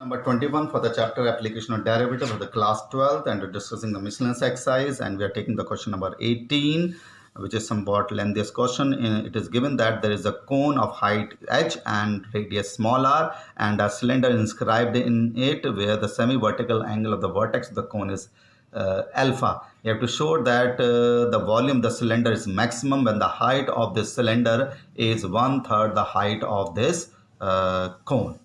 Number 21 for the chapter application of derivative of the class 12th, and we're discussing the miscellaneous exercise, and we are taking the question number 18, which is somewhat lengthiest question. It is given that there is a cone of height h and radius small r and a cylinder inscribed in it where the semi-vertical angle of the vertex of the cone is alpha. You have to show that the volume of the cylinder is maximum when the height of this cylinder is 1/3 the height of this cone.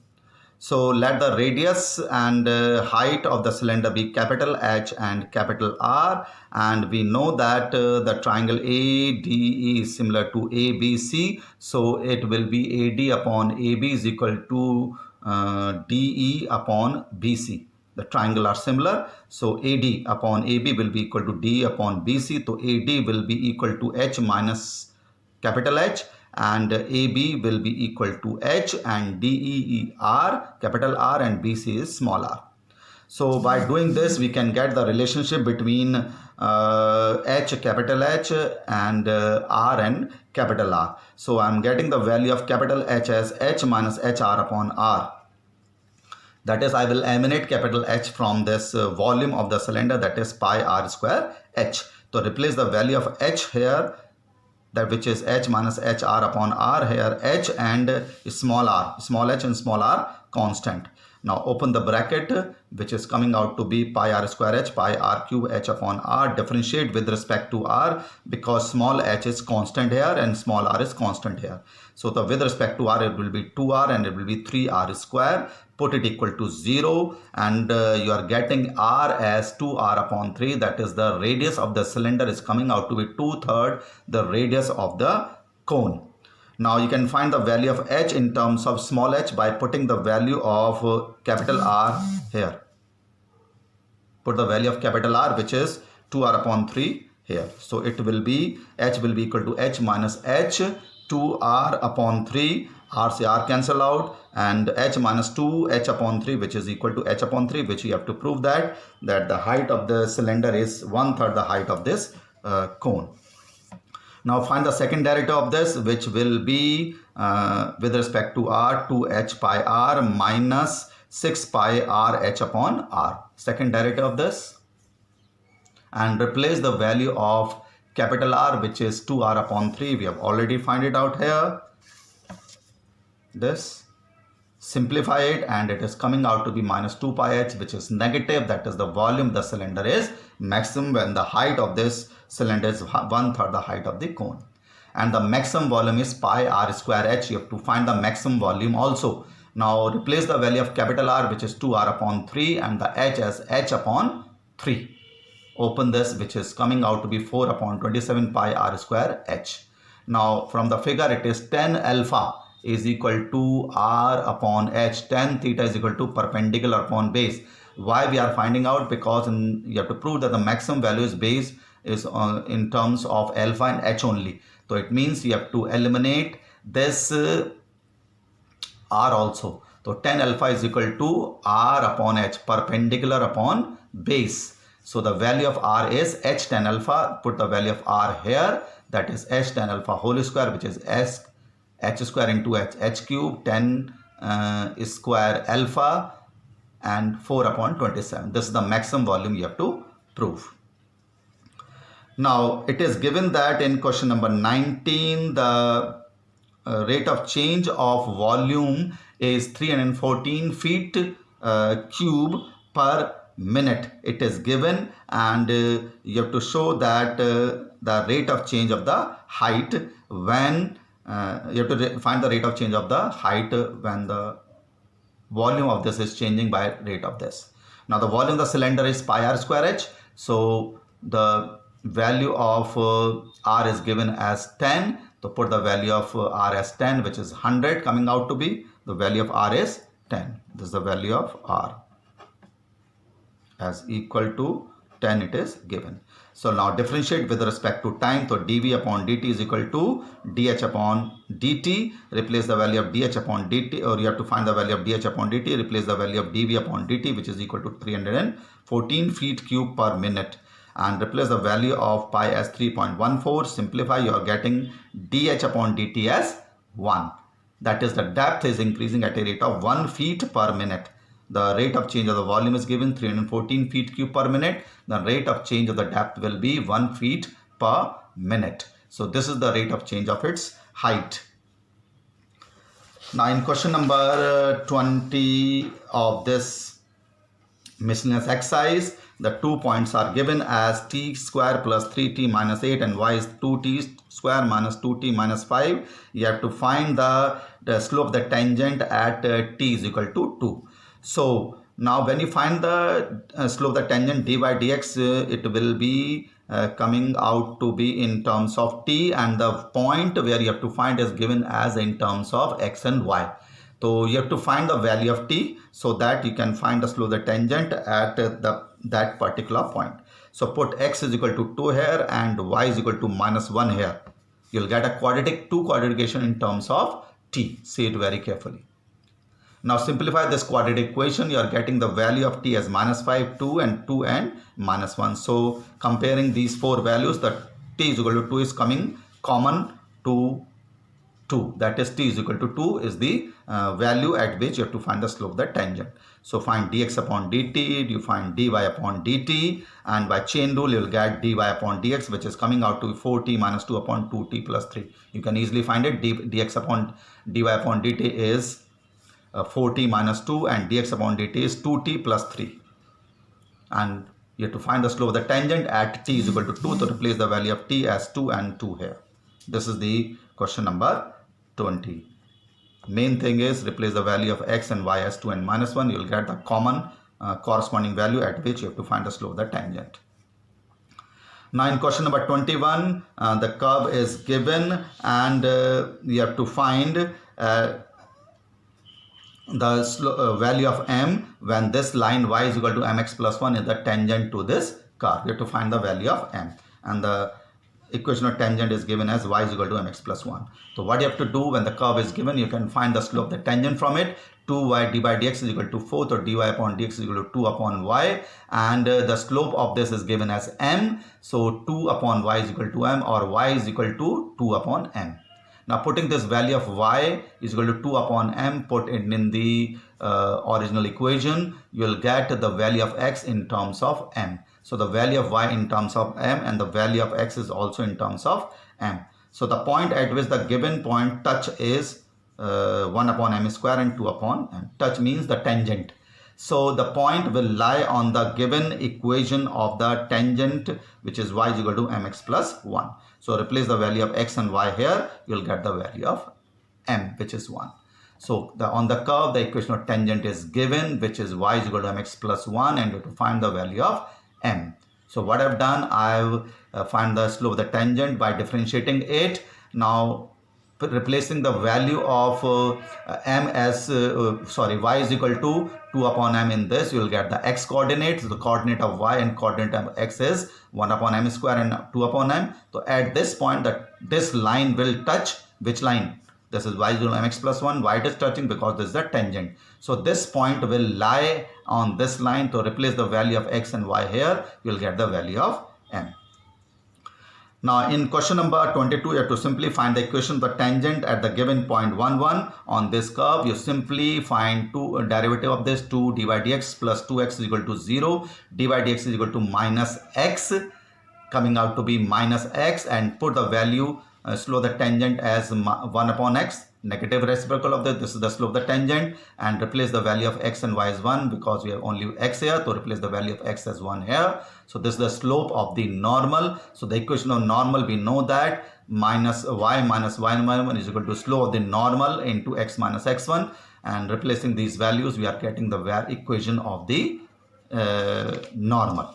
So let the radius and height of the cylinder be capital H and capital R, and we know that the triangle ADE is similar to ABC, so it will be AD upon AB is equal to DE upon BC. The triangle are similar, so AD upon AB will be equal to D upon BC, so AD will be equal to H minus capital H, and AB will be equal to H, and DE R, capital R, and BC is small r. So by doing this, we can get the relationship between H, capital H, and R and capital R. So I'm getting the value of capital H as H minus HR upon R. That is, I will eliminate capital H from this volume of the cylinder, that is pi r square H. So replace the value of H here, that which is H minus HR upon R, here H and small r, small h and small r constant. Now open the bracket, which is coming out to be pi r square H, pi r cube H upon R. Differentiate with respect to R because small h is constant here and small r is constant here. So the with respect to R, it will be 2r and it will be 3r square. Put it equal to 0, and you are getting r as 2r upon 3. That is, the radius of the cylinder is coming out to be 2/3 the radius of the cone. Now you can find the value of h in terms of small h by putting the value of capital R here. Put the value of capital R, which is 2r upon 3 here. So it will be h will be equal to h minus h, 2r upon 3. R से R cancel out, and h minus 2 h upon 3, which is equal to h upon 3, which you have to prove that the height of the cylinder is 1/3 the height of this cone. Now find the second derivative of this, which will be with respect to R, 2h pi r minus 6 pi r h upon r. Second derivative of this, and replace the value of capital R, which is 2r upon 3. We have already find it out here. This, simplify it, and it is coming out to be minus 2 pi h, which is negative. That is, the volume of the cylinder is maximum when the height of this cylinder is 1/3 the height of the cone, and the maximum volume is pi r square h. You have to find the maximum volume also. Now replace the value of capital R, which is 2r upon 3, and the h as h upon 3. Open this, which is coming out to be 4 upon 27 pi r square h. Now from the figure, it is tan alpha is equal to r upon h. Tan theta is equal to perpendicular upon base. Why we are finding out? Because you have to prove that the maximum value is base is in terms of alpha and h only. So it means you have to eliminate this r also. So tan alpha is equal to r upon h, perpendicular upon base. So the value of r is h tan alpha. Put the value of r here, that is h tan alpha whole square, which is h square into h cube, 10 square alpha, and 4 upon 27. This is the maximum volume you have to prove. Now it is given that in question number 19, the rate of change of volume is 314 feet cube per minute. It is given, and you have to show that the rate of change of the height when you have to find the rate of change of the height when the volume of this is changing by rate of this. Now the volume of the cylinder is pi r square h. So the value of r is given as 10. So put the value of r as 10, which is 100 coming out to be. The value of r is 10. This is the value of r as equal to 10 it is given. So now differentiate with respect to time. So dv upon dt is equal to dh upon dt. Replace the value of dh upon dt, or you have to find the value of dh upon dt. Replace the value of dv upon dt, which is equal to 314 feet cube per minute, and replace the value of pi as 3.14. Simplify, you are getting dh upon dt as 1. That is, the depth is increasing at a rate of 1 feet per minute. the rate of change of the volume is given 314 feet cube per minute. The rate of change of the depth will be 1 feet per minute. So this is the rate of change of its height. Now in question number 20 of this miscellaneous exercise, the 2 points are given as t square plus 3t minus 8 and y is 2t square minus 2t minus 5. You have to find the slope of the tangent at t is equal to 2. So now when you find the slope of the tangent dy dx, it will be coming out to be in terms of t, and the point where you have to find is given as in terms of x and y. So you have to find the value of t so that you can find the slope of the tangent at that particular point. So put x is equal to 2 here and y is equal to minus 1 here. You'll get a quadratic 2 quadrication in terms of t. See it very carefully. Now simplify this quadratic equation. You are getting the value of t as minus 5, 2 and 2 and minus 1. So comparing these 4 values, the t is equal to 2 is coming common to 2. That is t is equal to 2 is the value at which you have to find the slope of the tangent. So find dx upon dt, you find dy upon dt, and by chain rule you will get dy upon dx, which is coming out to be 4t minus 2 upon 2t plus 3. You can easily find it. Dx upon dy upon dt is 4t minus 2 and dx upon dt is 2t plus 3. And you have to find the slope of the tangent at t is equal to 2. So replace the value of t as 2 and 2 here. This is the question number 20. Main thing is replace the value of x and y as 2 and minus 1. You will get the common corresponding value at which you have to find the slope of the tangent. Now in question number 21, the curve is given and you have to find the value of m when this line y is equal to mx plus 1 is the tangent to this curve. You have to find the value of m, and the equation of tangent is given as y is equal to mx plus 1. So what you have to do when the curve is given, you can find the slope of the tangent from it. 2y d by dx is equal to 4, so dy upon dx is equal to 2 upon y, and the slope of this is given as m. So 2 upon y is equal to m, or y is equal to 2 upon m. Now putting this value of y is equal to 2 upon m, put it in the original equation, you will get the value of x in terms of m. So the value of y in terms of m and the value of x is also in terms of m. So the point at which the given point touch is 1 upon m square and 2 upon m. Touch means the tangent. So the point will lie on the given equation of the tangent, which is y is equal to mx plus 1. So replace the value of x and y here, you will get the value of m, which is 1. So on the curve, the equation of tangent is given, which is y is equal to mx plus 1, and you have to find the value of m. So what I've done, I've find the slope of the tangent by differentiating it. Now replacing the value of m as y is equal to 2 upon m in this, you will get the x coordinate. So the coordinate of y and coordinate of x is 1 upon m square and 2 upon m. So at this point, this line will touch which line? This is y is equal to mx plus 1. Why it is touching? Because this is the tangent. So this point will lie on this line. To replace the value of x and y here, you will get the value of m. Now in question number 22, you have to simply find the equation of the tangent at the given point 1, 1 on this curve. You simply find derivative of this 2 dy dx plus 2x is equal to 0. dy dx is equal to minus x, coming out to be minus x, and put the value slope of the tangent as 1 upon x, negative reciprocal of this. This is the slope of the tangent, and replace the value of x and y as 1 because we have only x here. So replace the value of x as 1 here. So this is the slope of the normal. So the equation of normal, we know that minus y minus 1 is equal to slope of the normal into x minus x1, and replacing these values, we are getting the equation of the normal.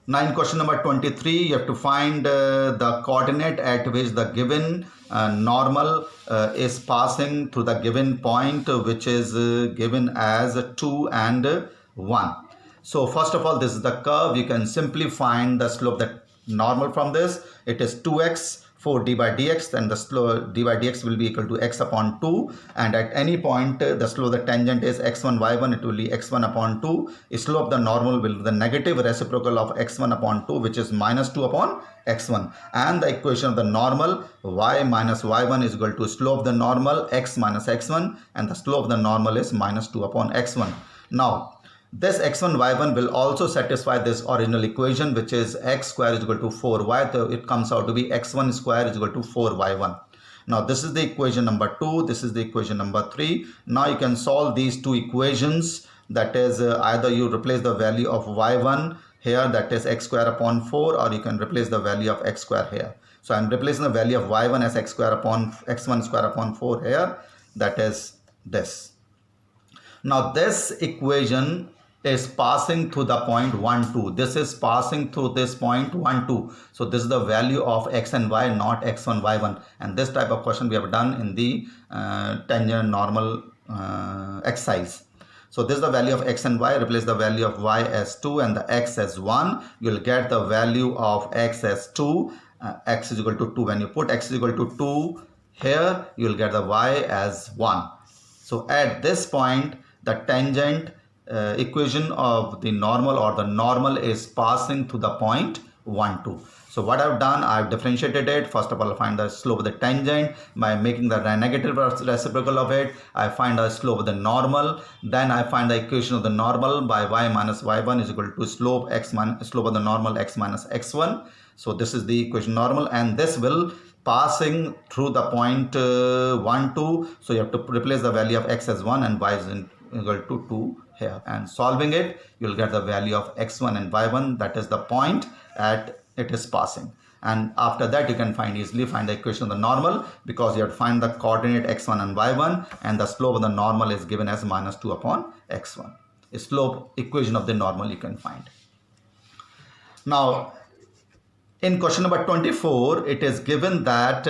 Now in question number 23, you have to find the coordinate at which the given normal is passing through the given point, which is given as 2 and 1. So first of all, this is the curve. You can simply find the slope of the normal from this. It is 2x 4 d by dx, then the slope d by dx will be equal to x upon 2, and at any point the slope, the tangent is x1 y1, it will be x1 upon 2. Slope of the normal will be the negative reciprocal of x1 upon 2, which is minus 2 upon x1, and the equation of the normal y minus y1 is equal to slope of the normal x minus x1, and the slope of the normal is minus 2 upon x1. Now this x1 y1 will also satisfy this original equation, which is x square is equal to 4y. So it comes out to be x1 square is equal to 4y1. Now this is the equation number 2, this is the equation number 3. Now you can solve these two equations, that is either you replace the value of y1 here, that is x square upon 4, or you can replace the value of x square here. So I am replacing the value of y1 as x square upon x1 square upon 4 here, that is this. Now this equation is passing through the point 1, 2. This is passing through this point 1, 2. So this is the value of x and y, not x1, y1. And this type of question we have done in the tangent normal exercise. So this is the value of x and y. Replace the value of y as 2 and the x as 1. You will get the value of x as 2. X is equal to 2. When you put x is equal to 2 here, you will get the y as 1. So at this point, the tangent equation of the normal, or the normal, is passing to the point 1, 2. So what I've done, I've differentiated it. First of all, I find the slope of the tangent by making the negative reciprocal of it. I find the slope of the normal. Then I find the equation of the normal by y minus y1 is equal to slope of the normal x minus x1. So this is the equation normal, and this will passing through the point 1, 2. So you have to replace the value of x as 1 and y is equal to 2 here, and solving it, you will get the value of x1 and y1, that is the point at it is passing. And after that, you can easily find the equation of the normal, because you have to find the coordinate x1 and y1, and the slope of the normal is given as minus 2 upon x1. A slope equation of the normal you can find. Now in question number 24, it is given that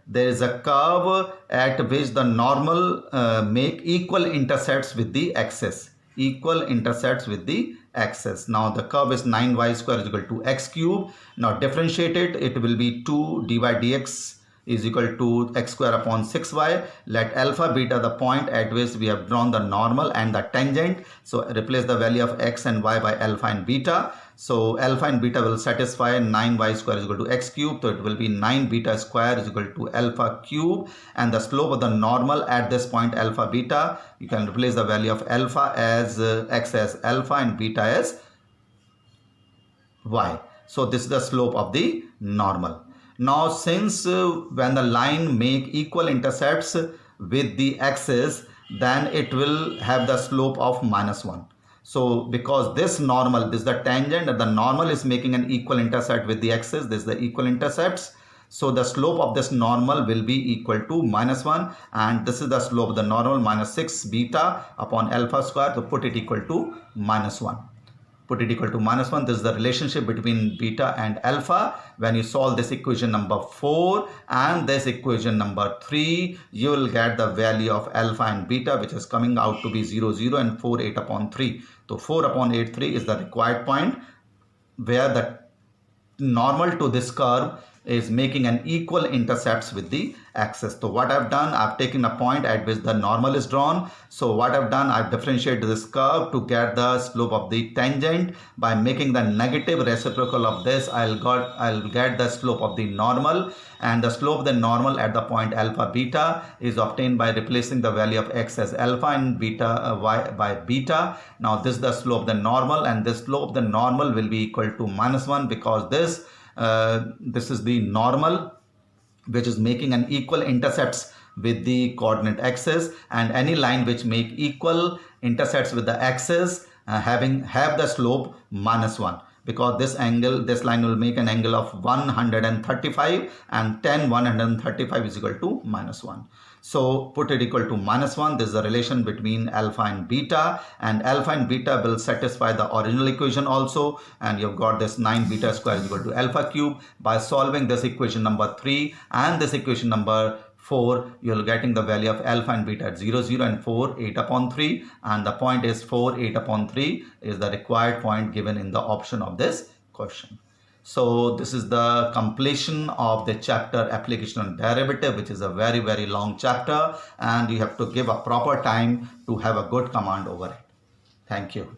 there is a curve at which the normal make equal intercepts with the axis. Now the curve is 9y square is equal to x cube. Now differentiate it, it will be 2 d by dx is equal to x square upon 6y. Let alpha beta the point at which we have drawn the normal and the tangent. So replace the value of x and y by alpha and beta. So alpha and beta will satisfy 9y square is equal to x cube. So it will be 9 beta square is equal to alpha cube. And the slope of the normal at this point alpha beta, you can replace the value of alpha as x as alpha and beta as y. So this is the slope of the normal. Now since when the line make equal intercepts with the axis, then it will have the slope of minus 1. So because this normal, this is the tangent, and the normal is making an equal intercept with the axis, this is the equal intercepts. So the slope of this normal will be equal to minus 1, and this is the slope of the normal, minus 6 beta upon alpha square. So put it equal to minus 1. Put it equal to minus 1. This is the relationship between beta and alpha. When you solve this equation number 4 and this equation number 3, you will get the value of alpha and beta, which is coming out to be 0, 0 and 4, 8 upon 3. So 4 upon 8, 3 is the required point where the normal to this curve is making an equal intercepts with the axis. So what I've done, I've taken a point at which the normal is drawn. So what I've done, I've differentiated this curve to get the slope of the tangent. By making the negative reciprocal of this, I'll get the slope of the normal, and the slope of the normal at the point alpha beta is obtained by replacing the value of x as alpha and beta y by beta. Now this is the slope of the normal, and this slope of the normal will be equal to minus 1, because this is the normal which is making an equal intercepts with the coordinate axis, and any line which make equal intercepts with the axis have the slope minus 1, because this line will make an angle of 135, and tan 135 is equal to minus 1. So put it equal to minus 1. This is the relation between alpha and beta will satisfy the original equation also, and you've got this 9 beta square is equal to alpha cube. By solving this equation number 3 and this equation number 4, you're getting the value of alpha and beta at 0, 0 and 4, 8 upon 3, and the point is 4, 8 upon 3 is the required point given in the option of this question. So this is the completion of the chapter application on derivative, which is a very, very long chapter, and you have to give a proper time to have a good command over it. Thank you.